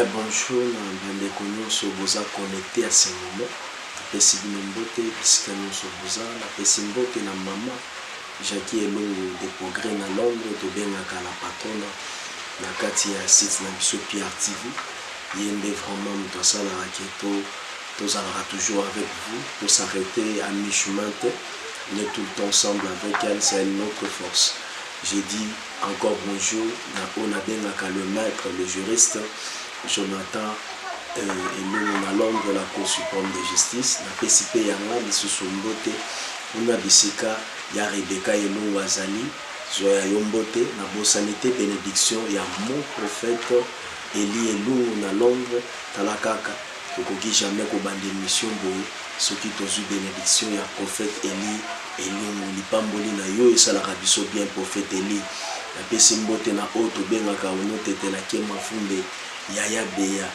Bonjour, bandeko nyonso boza connecté à ce moment. Napesi bino mbote bisika nyonso boza, napesi mbote na mama Jackie Elongo de Progrès na Londres, tobengaka na patrona na kati ya site na biso PR TV. Yende vraiment moto asalaka ke tozalaka toujours avec vous, pour s'arrêter à mi-chemin. On est tout le temps ensemble avec elle, c'est une autre force. J'ai dit encore bonjour, on a bien le maître, le juriste Jonathan Elongo na Londres, la Cour suprême de justice. Na PCP yanga lisusu mbote, on a bisika ya Rebecca Elongo azali, zoya yombote na bosanité bénédiction ya mon prophète Eli Elongo na Londres, talakaka tokoki jamais ko bande mission boye, soki tozu bénédiction ya prophète Eli Elongo lipamboli na yo esalaka biso bien prophète Eli. Na pesi mbote na oto bengaka onotete la kema fumbe Yaya Beya,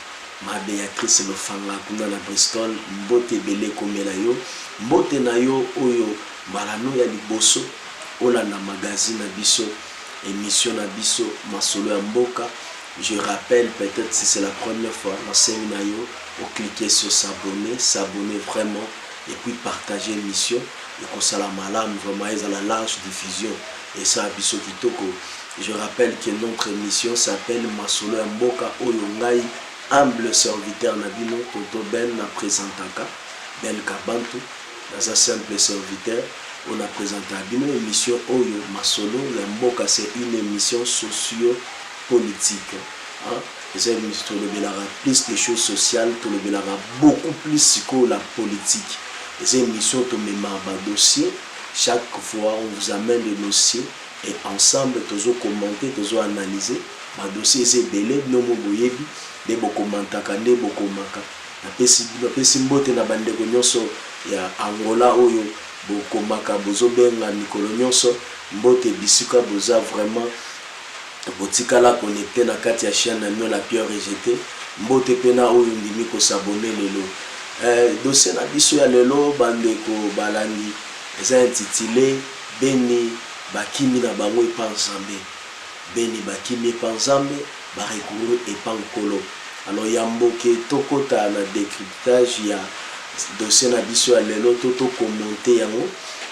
ma Béatrice Lofanga kuna na Bristol, mbote bele komela yo, mbote na yo oyo balano ya liboso, ola na magazine na biso, émission na biso, masolo ya mboka. Je rappelle, peut-être si c'est la première fois, dans na yo, vous cliquez sur s'abonner vraiment, et puis partager l'émission, et qu'on ça la malade, vraiment, ils ont la large diffusion, et ça a biso kitoko. Je rappelle que notre émission s'appelle Masolo Mboka Oyongai, humble serviteur Nabino, Toto Ben na présentaka, Ben Kabantu, dans un simple serviteur, on a présenté Nabino, émission Oyo Masolo Mboka, c'est une émission socio-politique. Hein? C'est une émission qui plus de choses sociales, qui beaucoup plus que la politique. C'est une émission qui met dossier, chaque fois on vous amène des dossiers. Et ensemble, tous commenter, tous analyser. Ma dossier c'est belé, non mo boyebi, de boko mantaka, de boko maka. Na pesi mbote na bandeko nyonso ya Angola oyo boko maka bozo benga mikolo nyonso mbote bisika boza vraiment botika la connecté na kati ya chaîne na mio la pierre rejeté mbote pena oyo ndimi ko s'abonner lelo. Dossier na biso ya lelo bandeko balandi eza intitulé Beni bakimi na bango epa nzambe, beni bakimi epa nzambe barekuru epa nkolo. Alors yamboke tokota na décryptage ya dossier na biso ya lelo to commenter yango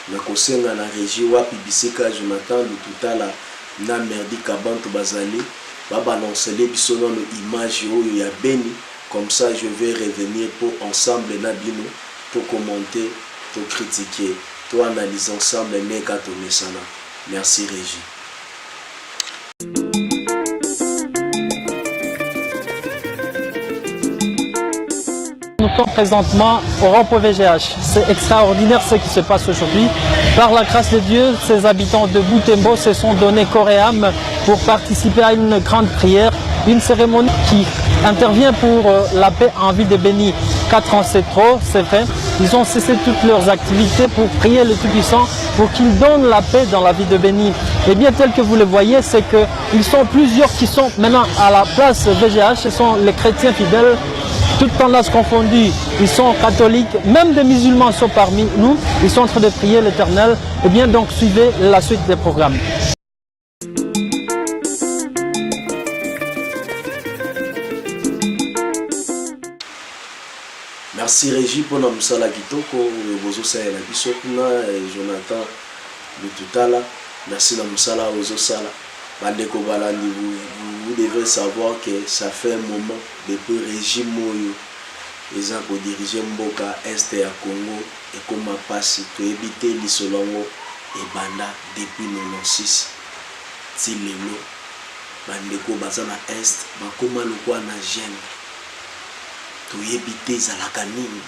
na kosenga na régie wapi bisika Jonathan Lututala na Merdi Kabantu bazali ba balancer biso na image oyo ya beni, comme ça je vais revenir pour ensemble na bino to commenter, to critiquer, to analyser ensemble neka to mesana. Merci Régie. Nous sommes présentement au rond-point VGH. C'est extraordinaire ce qui se passe aujourd'hui. Par la grâce de Dieu, ces habitants de Butembo se sont donnés corps et âme pour participer à une grande prière, une cérémonie qui intervient pour la paix en vie de Béni. 4 ans c'est trop, c'est vrai. Ils ont cessé toutes leurs activités pour prier le Tout-Puissant pour qu'il donne la paix dans la vie de Béni. Et bien tel que vous le voyez, c'est qu'ils sont plusieurs qui sont maintenant à la place VGH. Ce sont les chrétiens fidèles, toutes tendances confondues. Ils sont catholiques, même des musulmans sont parmi nous. Ils sont en train de prier l'Éternel. Et bien donc suivez la suite des programmes. Merci Régie pour notre msala kitoko bozo sala na biso kuna Jonathan Lututala. Merci na msala bozo sala. Bandeko balandi, vous devez savoir que ça fait un moment depuis régime moyo eza ko diriger mboka est ya Congo et comme passe to éviter lisolongo et banda depuis 96 ti lelo bandeko bazana est bakoma lokwa na jeune to éviter zalaka nini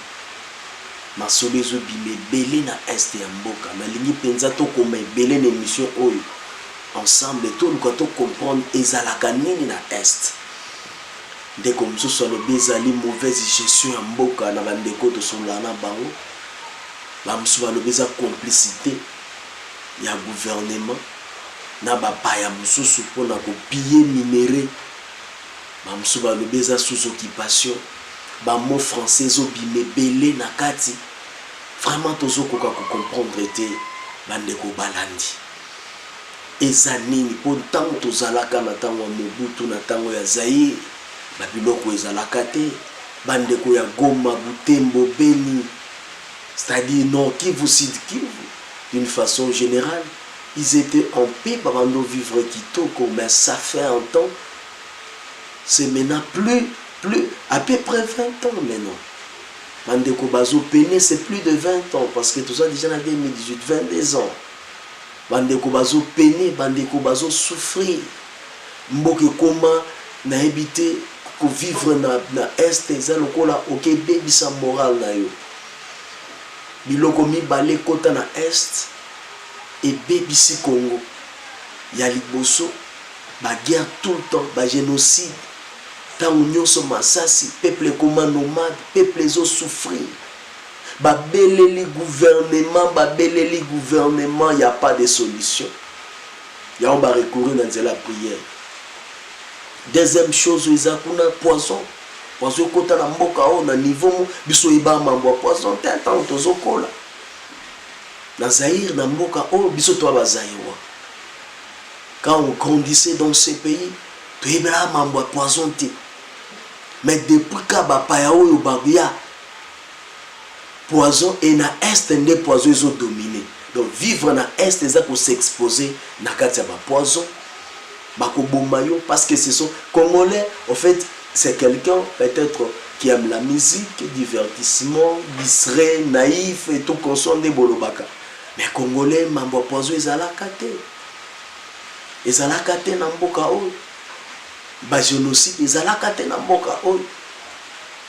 masolo ezobima ebele na este ya mboka nalingi mpenza tokoma ebele na émission oyo ensemble toluka tocomprendre ezalaka nini na este ndeko mosusu alobi ezali mauvaise gestion ya mboka na bandeko tosolola na bango, bamosusu balobi eza complicité ya gouvernement na bapaya mosusu mpona kopiller minere, bamosusu balobi eza sous occupation, bamo français ezobima ebele na kati. Vraiment tozokoka kocomprendre te bandeko balandi eza nini mpo ntango tozalaka na ntango ya Mobutu na ntango ya Zaïre babiloko ezalaka te bandeko ya Goma, Butembo, Beni, c'est-à-dire non Kivu, Sud Kivu, d'une façon générale, ils étaient en paix pour vivre kitoko, mais ça fait un temps, c'est maintenant plus à peu près 20 ans maintenant. Bandeko bazo peine, c'est plus de 20 ans, parce que tout ça déjà en 2018, 22 ans. Bandeko bazo peine, bandeko bazo souffrir. Mboke koma na habité pour vivre na est ezalokola OK baby sa moral na yo. Biloko mi balé kota na est et baby si Congo. Ya liboso ba guerre tout le temps, ba génocide. Tant nyonso masasi, peuple koma nomade, peuple les ont souffrir. Ba beleli gouvernement, il y a pas de solution. Ya on va recourir dans la prière. Deuxième chose, ils ont un poison. Poison quand on a mboka on a niveau biso iba mambo poison tant tozokola. Na Zaïre na mboka o biso to bazaïwa. Quand on grandissait dans ces pays, to ibra mambo poison te. Mais depuis ka ba paya o babia poison et na est des poisons ils ont dominé. Donc vivre na est c'est pour s'exposer na kati ba poison. Parce que ce sont Congolais, en fait, c'est quelqu'un peut-être qui aime la musique, divertissement, distrait, naïf et tout conscient de Bolobaka. Mais Congolais, mambo poison, ils ont la kate. Ils ont la kate na mboka o. Ba génocide, ils ont la kate na mboka o.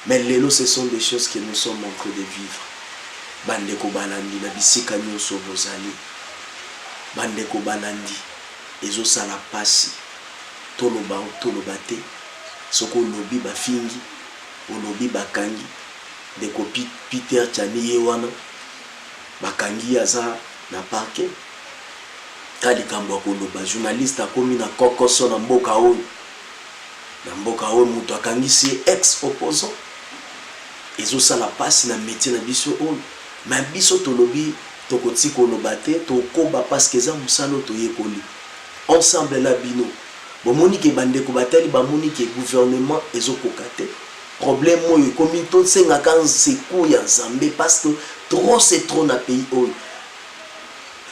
Mais lelo, ce sont des choses que nous sommes en train de vivre. Bandeko balandi na bisika nyonso bozali. Bandeko balandi. Ezo sala pasi toloba te soko lobi bafingi olobi bakangi de kopi Peter Chani yewana bakangi aza na parquet kali kambo koloba journaliste akomi na kokoso na mboka oyo muto akangi si ex opposant ezo sala pasi na métier na biso oyo mais biso tolobi tokoti koloba te tokoba parce que za musalo toyekoli ensemble la bino bomoni ke bandeko batali bamoni ke gouvernement ezokokate problème oyo komi to senga kan secours ya Nzambe parce que trop c'est trop na pays oyo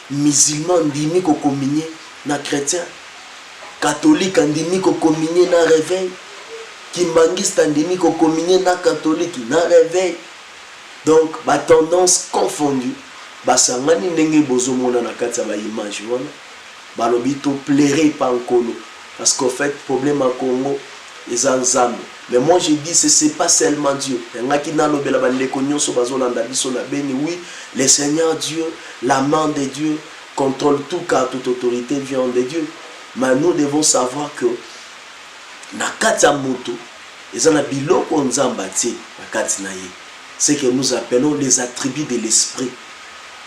musulman ndimi ko communier na chrétien catholique ndimi ko communier na réveil kimbangista ndimi ko communier na catholique na réveil donc ba tendance confondue basangani ndenge bozomona na kati ya ba image wana balobito plairait pas en Congo parce qu'en fait problème en Congo les ensemble mais moi je dis c'est pas seulement Dieu ngaki na lobela bandeko nyonso bazolanda biso na beni oui le Seigneur Dieu la main de Dieu contrôle tout car toute autorité vient de Dieu mais nous devons savoir que na kati ya moto ezana biloko nzamba ti na kati na ye c'est que nous appelons les attributs de l'esprit.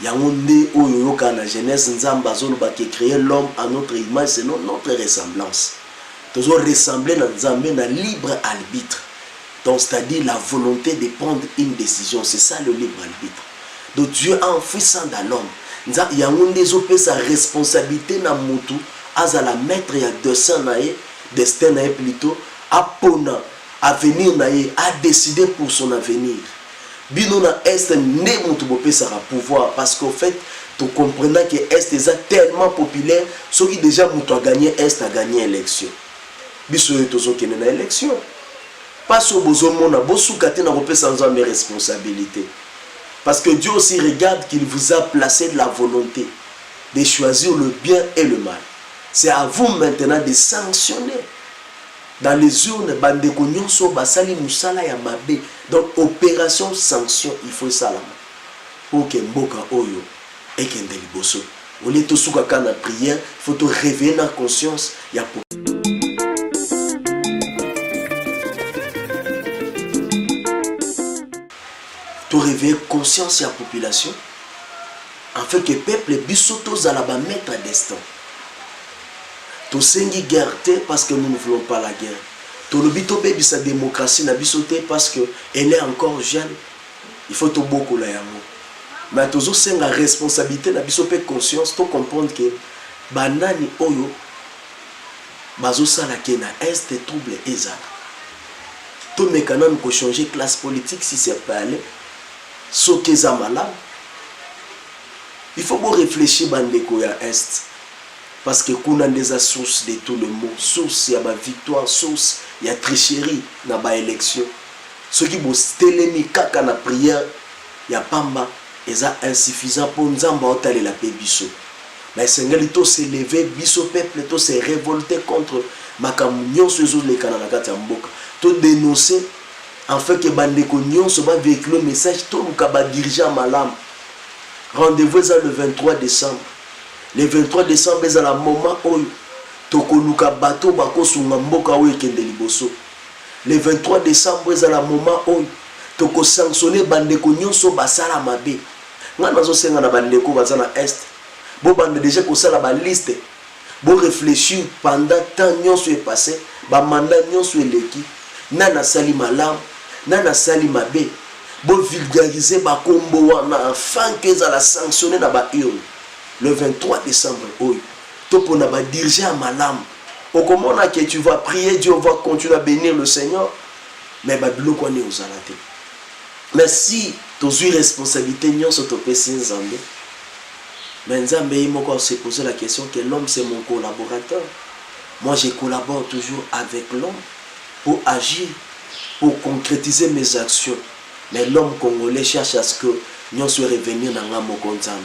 Yangonde oyo yoka na Genèse nzamba zoloba qui créer l'homme à notre image c'est notre ressemblance. Toujours ressembler na nzambe na libre arbitre. Donc c'est-à-dire la volonté de prendre une décision, c'est ça le libre arbitre. Donc Dieu a enfoui ça dans l'homme. Yangonde zopé sa responsabilité na mutu azala maître ya destin nae plutôt apona avenir nae a décidé pour son avenir. Bino na est ne mutu bopé ça pouvoir parce qu'en fait tu comprends que est est tellement populaire ceux qui déjà mutu a gagné est a gagné élection. Biso tozo kene na élection. Pas sur bozomona bosukate na bopé sans mes responsabilités. Parce que Dieu aussi regarde qu'il vous a placé de la volonté de choisir le bien et le mal. C'est à vous maintenant de sanctionner. Dans les urnes, bandeko nyonso basali musala ya mabe. Donc opération sanction, il faut ça là. Pour que mboka oyo et que ndeliboso. On est tous suka kana prière, il faut te réveiller dans conscience ya pour te réveiller conscience ya population. En fait que peuple bisoto zala ba mettre destin. To sengi guerre parce que nous ne voulons pas la guerre. To lobito baby sa démocratie na bisoté parce que elle est encore jeune. Il faut to beaucoup la yango. Mais tozo senga responsabilité na bisoté conscience to comprendre que banani oyo bazo sala ke na est trouble ezala. to mécanisme pour changer classe politique si c'est pas aller soke za malade. Il faut bien réfléchir bandeko ya est parce que kuna des source de tout le monde, source ya ba victoire, source ya tricherie na ba élection. Ce qui bo stelemi kaka na prière ya pamba eza insuffisant pour nzamba otale la paix biso. Mais sengeli to se lever biso peuple to se révolter contre makambo nyonso ezo le kana na kati ya mboka. To dénoncer en fait que bandeko nyonso ba véhiculer message to luka ba dirigeant malam. Rendez-vous le 23 décembre. Le 23 décembre est à moment où tokoluka bato bakosunga mboka oyo ekende liboso. Le 23 décembre est à moment où toko sanctionner bandeko nyonso basala mabe. Nga nazo senga na bandeko bazana est. Bo bande déjà ko sala ba liste. Bo réfléchir pendant temps nyonso est passé, ba mandat nyonso eleki. Nana sali malam, nana sali mabe. Bo vulgariser ba kombo wana afin que ça la sanctionner na ba urne. Le 23 décembre, oui. To pona ba diriger à malam. Au comment que tu vas prier, Dieu va continuer à bénir le Seigneur. Mais Babylone connaît aux alatés. Mais si tu as une responsabilité, nous sommes au Nzambe. Mais Nzambe, il m'a se poser la question que l'homme c'est mon collaborateur. Moi je collabore toujours avec l'homme pour agir, pour concrétiser mes actions. Mais l'homme congolais cherche à ce que nous soyons revenus dans la Nzambe.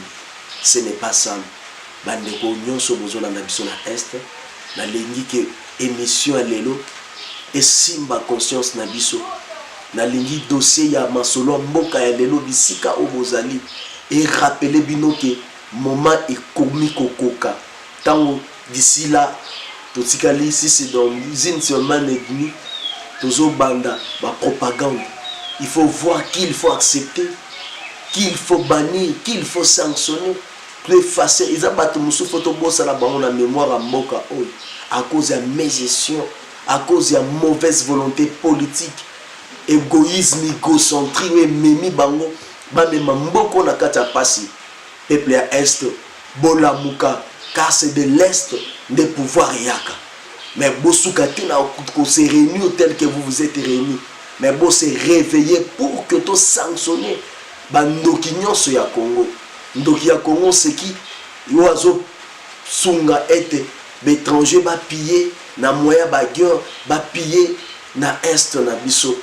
Ce n'est pas ça. Bandeko nyonso bozona na biso na est na lengi ke émission lelo et simba conscience na biso na lengi dossier ya masolo mboka ya lelo bisika obozali et rappeler bino ke moment ekomi kokoka tango d'ici là totikali si c'est dans une semaine et demie tozo banda ba propagande. Il faut voir qu'il faut accepter, qu'il faut bannir, qu'il faut sanctionner. Pour effacer, ils ont battu musu photo bossa la la mémoire à mboka à cause de mes gestions, à cause de mauvaise volonté politique, égoïsme, égocentrisme, memi bango, ba mema mboko na kata pasi. Peuple à est, bola muka, car c'est de l'est des pouvoirs yaka. Mais bosuka tina ko se réunir tel que vous vous êtes réunis. Mais bon se réveiller pour que to sanctionner bandoki nyonso ya Congo. Donc il y a Congo c'est qui oiseau sunga ete l'étranger ba piller na moya ba guerre ba piller na est na biso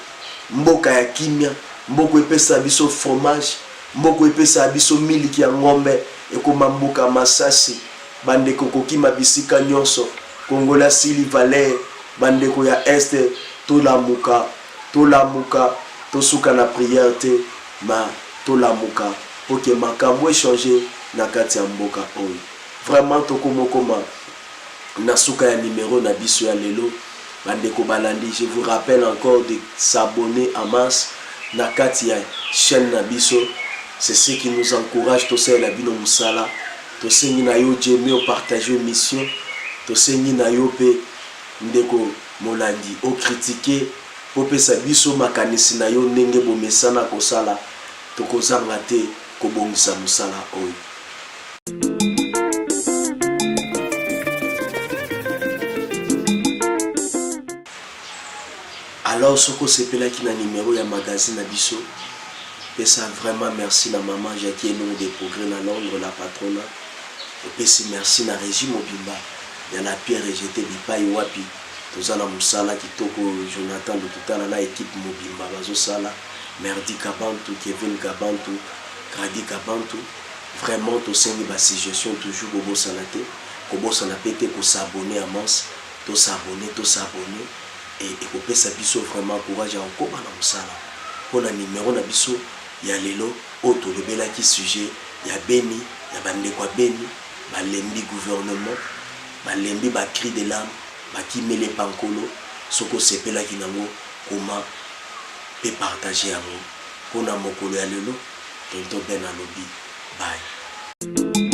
mboka ya kimia mboko epesa biso fromage mboko epesa biso miliki ya ngombe ekoma mboka masasi bandeko kokima bisika nyonso Kongola sili valer bandeko ya est tolamuka tosuka na prière te ma tolamuka pour que makambo échanger na kati ya mboka oyo. Vraiment tokomokoma na suka ya numéro na biso ya lelo bandeko balandi. Je vous rappelle encore de s'abonner en masse na kati ya chaîne na biso. C'est ce qui nous encourage to sala bino musala to sengi na yo jeme o partager mission to sengi na yo pe ndeko molandi o critiquer po pesa biso makanisi na yo ndenge bomesana kosala to kozanga te kobongisa musala oyo. Alors soko sepela ki na numéro ya magazine na biso pesa vraiment merci na maman Jackie Elongo des progrès na Londres la patronne et pesa merci na régime obimba ya la pierre rejeté bipai wapi tozala musala kitoko Jonathan Lututala na équipe mobimba bazo sala Merdi Kabantu Kevin Kabantu Grady Kabantu vraiment to sengi ba suggestion toujours bobo salate ko bossa na pété ko s'abonner à mans to s'abonner et ko pesa biso vraiment courage à ko bana musala pour na numéro na biso ya lelo auto le belaki sujet ya beni ya bande kwa beni balembi gouvernement balembi ba cri de l'âme ba ki mele pankolo soko sepela ki nango comment peut partager yango pour na mokolo ya lelo tonto ben alobi bye.